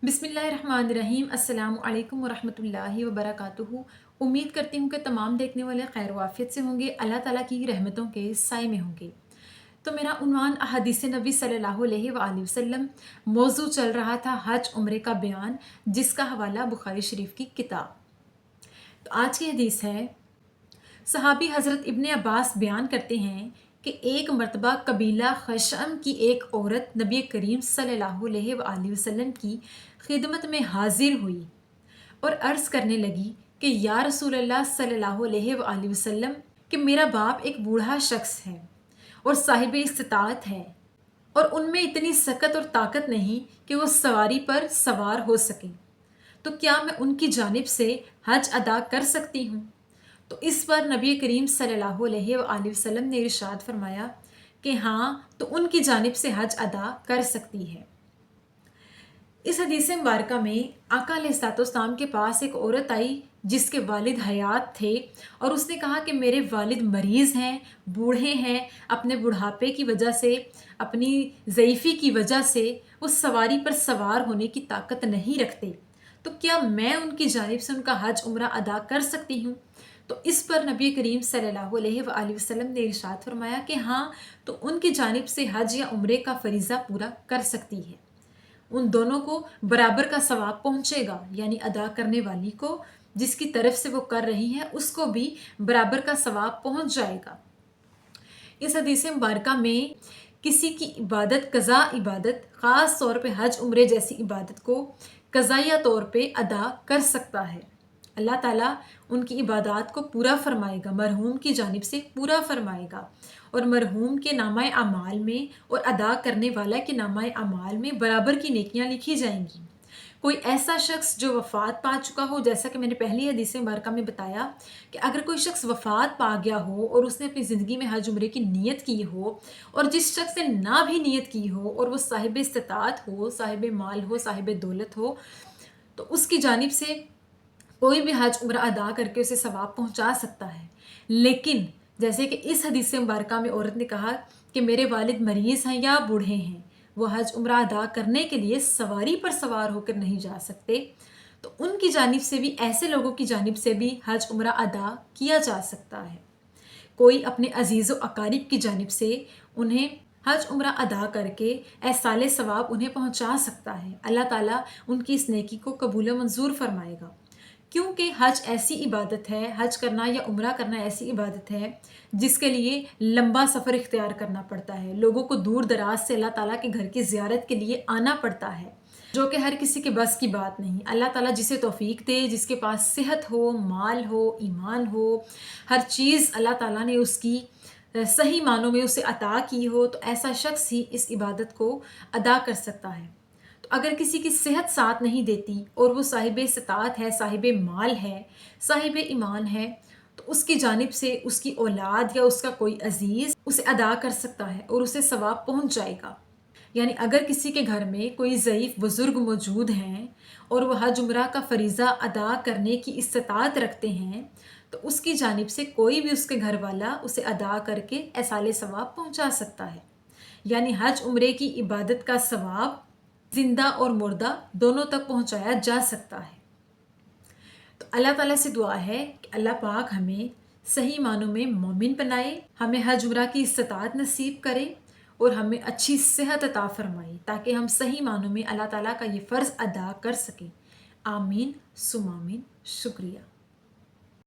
बिस्मिल्लाहिर्रहमानिर्रहीम। अस्सलामु अलैकुम वरहमतुल्लाहि वबरकातुहू। उम्मीद करती हूँ कि तमाम देखने वाले खैर वाफियत से होंगे, अल्लाह ताला की रहमतों के साए में होंगे। तो मेरा उन्वान अहादीस नबी सल्लल्लाहु अलैहि वसल्लम मौजू चल रहा था हज उम्रे का बयान, जिसका हवाला बुखारी शरीफ की किताब। तो आज की हदीस है, सहाबी हज़रत इब्ने अब्बास बयान करते हैं कि एक मरतबा कबीला खशम की एक औरत नबी करीम सल्लल्लाहु अलैहि वसल्लम की खिदमत में हाजिर हुई और अर्ज़ करने लगी कि या रसूल अल्लाह सल्लल्लाहु अलैहि वसल्लम, कि मेरा बाप एक बूढ़ा शख्स है और साहिब इस्तिताअत है और उनमें इतनी सकत और ताकत नहीं कि वो सवारी पर सवार हो सकें, तो क्या मैं उनकी जानिब से हज अदा कर सकती हूँ? तो इस पर नबी करीम सल्लल्लाहु अलैहि वसल्लम ने इरशाद फरमाया कि हाँ, तो उनकी जानिब से हज अदा कर सकती है। इस हदीस मुबारका में आका अलैहिस्सलाम के पास एक औरत आई जिसके वालिद हयात थे और उसने कहा कि मेरे वालिद मरीज़ हैं, बूढ़े हैं, अपने बुढ़ापे की वजह से, अपनी ज़ईफ़ी की वजह से वो सवारी पर सवार होने की ताकत नहीं रखते, तो क्या मैं उनकी जानिब से उनका हज उम्रा अदा कर सकती हूँ? तो इस पर नबी करीम सल्लल्लाहु अलैहि वसल्लम ने इरशाद फरमाया कि हाँ, तो उनकी जानिब से हज या उम्रे का फ़रीज़ा पूरा कर सकती है। उन दोनों को बराबर का सवाब पहुंचेगा, यानी अदा करने वाली को, जिसकी तरफ से वो कर रही है, उसको भी बराबर का सवाब पहुंच जाएगा। इस हदीस मुबारका में किसी की इबादत, कज़ा इबादत, ख़ास तौर पे हज उम्रे जैसी इबादत को कज़ाया तौर पे अदा कर सकता है। अल्लाह ताला उनकी इबादत को पूरा फरमाएगा, मरहूम की जानिब से पूरा फरमाएगा और मरहूम के नामाए अमाल में और अदा करने वाला के नामाए अमाल में बराबर की नेकियां लिखी जाएंगी। कोई ऐसा शख्स जो वफ़ात पा चुका हो, जैसा कि मैंने पहली हदीस मुबारका में बताया कि अगर कोई शख्स वफ़ात पा गया हो और उसने अपनी ज़िंदगी में हज उम्रे की नीयत की हो, और जिस शख्स ने ना भी नीयत की हो और वो साहिब इस्तिताअत हो, साहिब माल हो, साहिब दौलत हो, तो उसकी जानिब से कोई भी हज उम्रा अदा करके उसे सवाब पहुंचा सकता है। लेकिन जैसे कि इस हदीस मुबारका में औरत ने कहा कि मेरे वालिद मरीज़ हैं या बूढ़े हैं, वो हज उम्रा अदा करने के लिए सवारी पर सवार होकर नहीं जा सकते, तो उनकी जानिब से भी, ऐसे लोगों की जानिब से भी हज उम्रा अदा किया जा सकता है। कोई अपने अजीज़ व अकारिब की जानिब से उन्हें हज उम्रा अदा करके एहसाले सवाब उन्हें पहुंचा सकता है। अल्लाह ताला उनकी इस नेकी को कबूल मंजूर फरमाएगा, क्योंकि हज ऐसी इबादत है, हज करना या उम्रा करना ऐसी इबादत है जिसके लिए लंबा सफ़र इख्तियार करना पड़ता है। लोगों को दूर दराज से अल्लाह ताला के घर की ज़ियारत के लिए आना पड़ता है, जो कि हर किसी के बस की बात नहीं। अल्लाह ताला जिसे तौफीक दे, जिसके पास सेहत हो, माल हो, ईमान हो, हर चीज़ अल्लाह ताला ने उसकी सही मानों में उसे अता की हो, तो ऐसा शख्स ही इस इबादत को अदा कर सकता है। तो अगर किसी की सेहत साथ नहीं देती और वो साहिब इस्तिताअत है, साहिब माल है, साहिब ईमान है, तो उसकी जानिब से उसकी औलाद या उसका कोई अजीज़ उसे अदा कर सकता है और उसे सवाब पहुंच जाएगा। यानी अगर किसी के घर में कोई ज़ईफ़ बुज़ुर्ग मौजूद हैं और वह हज उम्रा का फ़रीज़ा अदा करने की इस्तिताअत रखते हैं, तो उसकी जानिब से कोई भी उसके घर वाला उसे अदा करके एहसाले सवाब पहुंचा सकता है। यानी हज उम्रे की इबादत का सवाब जिंदा और मुर्दा दोनों तक पहुंचाया जा सकता है। तो अल्लाह ताला से दुआ है कि अल्लाह पाक हमें सही मानों में मोमिन बनाए, हमें हज उम्रा की इस्तिताअत नसीब करे और हमें अच्छी सेहत अता फरमाए, ताकि हम सही मानों में अल्लाह ताला का ये फ़र्ज़ अदा कर सकें। आमीन सुम आमीन। शुक्रिया।